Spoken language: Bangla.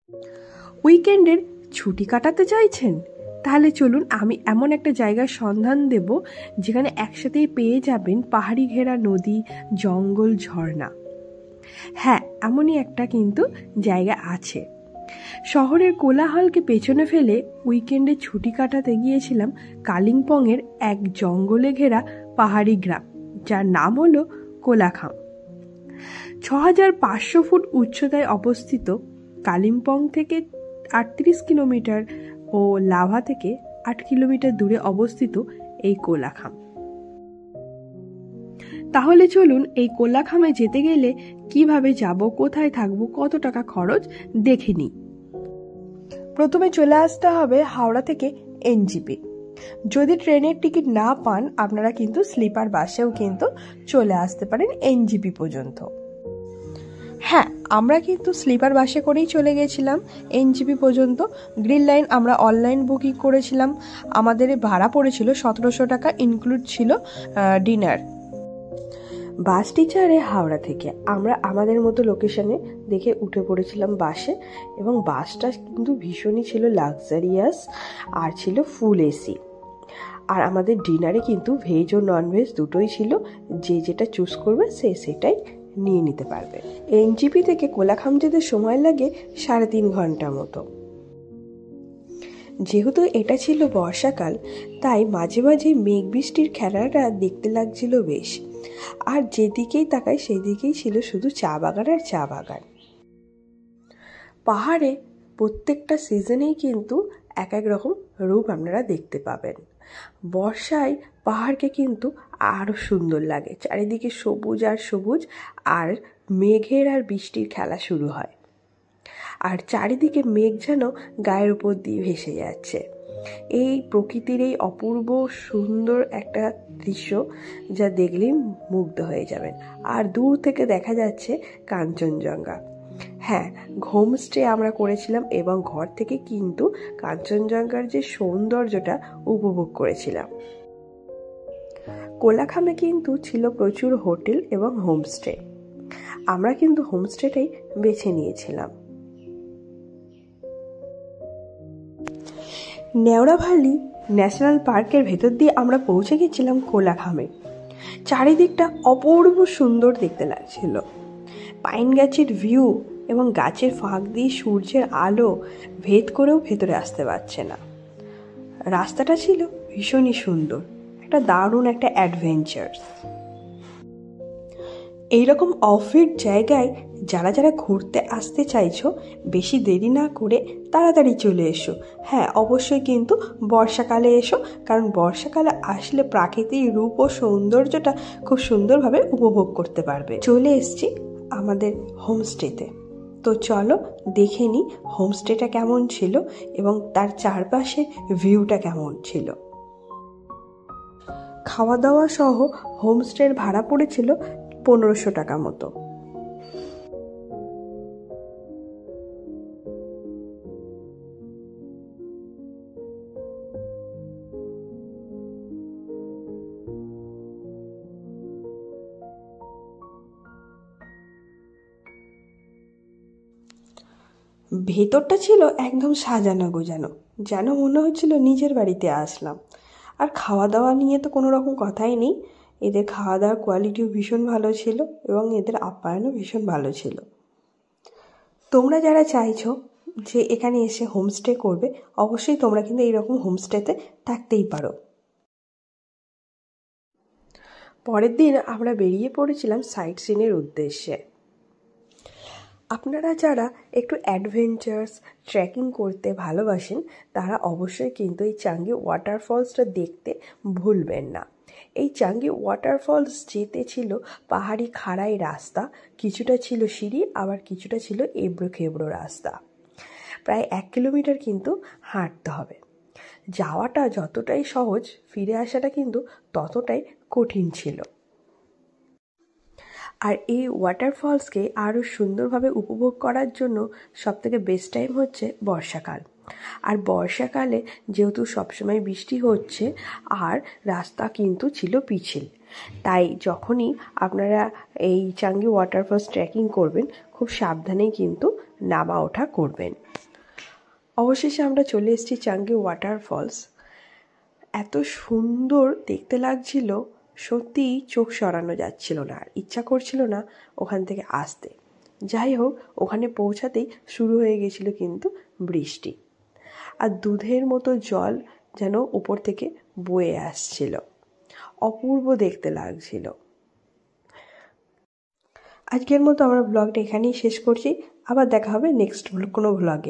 উইকেন্ডের ছুটি কাটাতে চাইছেন? তাহলে চলুন আমি এমন একটা জায়গার সন্ধান দেব যেখানে একসাথেই পেয়ে যাবেন পাহাড়ি ঘেরা নদী, জঙ্গল, ঝর্ণা। হ্যাঁ, এমনই একটা কিন্তু জায়গা আছে। শহরের কোলাহলকে পেছনে ফেলে উইকেন্ডে ছুটি কাটাতে গিয়েছিলাম কালিম্পংয়ের এক জঙ্গলে ঘেরা পাহাড়ি গ্রাম, যার নাম হলো কোলাখাম। 6500 ফুট উচ্চতায় অবস্থিত কালিম্পং থেকে 38 কিলোমিটার ও লাভা থেকে 8 কিলোমিটার দূরে অবস্থিত এই কোলাখাম। তাহলে চলুন এই কোলাখামে যেতে গেলে কিভাবে যাব, কোথায় থাকবো, কত টাকা খরচ দেখে নিই। প্রথমে চলে আসতে হবে হাওড়া থেকে এনজিপি। যদি ট্রেনের টিকিট না পান আপনারা কিন্তু স্লিপার বাসেও কিন্তু চলে আসতে পারেন এনজিপি পর্যন্ত। হ্যাঁ, আমরা কিন্তু স্লিপার বাসে করেই চলে গেছিলাম এনজিপি পর্যন্ত। গ্রিন লাইন আমরা অনলাইন বুকিং করেছিলাম। আমাদের ভাড়া পড়েছিল 1700 টাকা, ইনক্লুড ছিল ডিনার। বাসটি ছাড়ে হাওড়া থেকে আমরা আমাদের মতো লোকেশনে দেখে উঠে পড়েছিলাম বাসে, এবং বাসটা কিন্তু ভীষণই ছিল লাক্সারিয়াস আর ছিল ফুল এসি। আর আমাদের ডিনারে কিন্তু ভেজ ও ননভেজ দুটোই ছিল, যে যেটা চুজ করবে সে সেটাই নিয়ে নিতে পারবে। এনজিপি থেকে কোলাখাম যেতে সময় লাগে 3.5 ঘন্টা মতো। যেহেতু এটা ছিল বর্ষাকাল, তাই মাঝে মাঝে মেঘ বৃষ্টির খেলাটা দেখতে লাগছিল বেশ। আর যেদিকেই তাকাই সেদিকেই ছিল শুধু চা বাগান আর চা বাগান। পাহাড়ে প্রত্যেকটা সিজনেই কিন্তু এক এক রকম রূপ আপনারা দেখতে পাবেন। বর্ষায় পাহাড়কে কিন্তু আরও সুন্দর লাগে, চারিদিকে সবুজ আর সবুজ, আর মেঘের আর বৃষ্টির খেলা শুরু হয়। আর চারিদিকে মেঘ যেন গায়ের উপর দিয়ে ভেসে যাচ্ছে। এই প্রকৃতির এই অপূর্ব সুন্দর একটা দৃশ্য, যা দেখলেই মুগ্ধ হয়ে যাবেন। আর দূর থেকে দেখা যাচ্ছে কাঞ্চনজঙ্ঘা। হ্যাঁ, হোমস্টে আমরা করেছিলাম এবং ঘর থেকে কিন্তু কাঞ্চনজঙ্ঘার যে সৌন্দর্যটা উপভোগ করেছিলাম। কোলাখামে কিন্তু ছিল প্রচুর হোটেল এবং হোমস্টে। আমরা কিন্তু হোমস্টেটাই বেছে নিয়েছিলাম। নেওড়া ভ্যালি ন্যাশনাল পার্কের ভেতর দিয়ে আমরা পৌঁছে গেছিলাম কোলাখামে। চারিদিকটা অপূর্ব সুন্দর দেখতে লাগছিল। পাইন গাছের ভিউ এবং গাছের ফাঁক দিয়ে সূর্যের আলো ভেদ করেও ভেতরে আসতে পারছে না। রাস্তাটা ছিল ভীষণই সুন্দর, একটা দারুণ একটা অ্যাডভেঞ্চার। এইরকম অফবিট জায়গায় যারা যারা ঘুরতে আসতে চাইছো, বেশি দেরি না করে তাড়াতাড়ি চলে এসো। হ্যাঁ, অবশ্যই কিন্তু বর্ষাকালে এসো, কারণ বর্ষাকালে আসলে প্রাকৃতিক রূপ ও সৌন্দর্যটা খুব সুন্দরভাবে উপভোগ করতে পারবে। চলে এসছি আমাদের হোমস্টেতে। তো চলো দেখে নিই হোমস্টেটা কেমন ছিল এবং তার চারপাশের ভিউটা কেমন ছিল। খাওয়া দাওয়া সহ হোমস্টের ভাড়া পড়েছিল 1500 টাকা মতো। ভেতরটা ছিল একদম সাজানো গোজানো, যেন মনে হচ্ছিল নিজের বাড়িতে আসলাম। আর খাওয়া দাওয়া নিয়ে তো কোনো রকম কথাই নেই, এদের খাওয়া দাওয়ার কোয়ালিটিও ভীষণ ভালো ছিল এবং এদের আপ্যায়নও ভীষণ ভালো ছিল। তোমরা যারা চাইছো যে এখানে এসে হোমস্টে করবে, অবশ্যই তোমরা কিন্তু এইরকম হোমস্টেতে থাকতেই পারো। পরের দিন আমরা বেরিয়ে পড়েছিলাম সাইট সিনের উদ্দেশ্যে। আপনারা যারা একটু অ্যাডভেঞ্চার্স ট্রেকিং করতে ভালোবাসেন, তারা অবশ্যই কিন্তু এই চাঙ্গি ওয়াটারফলসটা দেখতে ভুলবেন না। এই চাঙ্গি ওয়াটারফলস যেতে ছিল পাহাড়ি খাড়াই রাস্তা, কিছুটা ছিল সিঁড়ি, আবার কিছুটা ছিল এবড়ো খেবড়ো রাস্তা। প্রায় 1 কিলোমিটার কিন্তু হাঁটতে হবে। যাওয়াটা যতটাই সহজ, ফিরে আসাটা কিন্তু ততটাই কঠিন ছিল। আর এই ওয়াটারফলসকে আরও সুন্দরভাবে উপভোগ করার জন্য সবথেকে বেস্ট টাইম হচ্ছে বর্ষাকাল। আর বর্ষাকালে যেহেতু সবসময় বৃষ্টি হচ্ছে আর রাস্তা কিন্তু ছিল পিচ্ছিল, তাই যখনই আপনারা এই চাঙ্গি ওয়াটারফলস ট্রেকিং করবেন খুব সাবধানেই কিন্তু নামা ওঠা করবেন। অবশেষে আমরা চলে এসেছি চাঙ্গি ওয়াটারফলস। এত সুন্দর দেখতে লাগছিল, সত্যিই চোখ সরানো যাচ্ছিল না, আর ইচ্ছা করছিল না ওখান থেকে আসতে। যাই হোক, ওখানে পৌঁছাতেই শুরু হয়ে গেছিল কিন্তু বৃষ্টি, আর দুধের মতো জল যেন উপর থেকে বয়ে আসছিল। অপূর্ব দেখতে লাগছিল। আজকের মতো আমরা ব্লগটা এখানেই শেষ করছি। আবার দেখা হবে নেক্সট কোনো ব্লগে।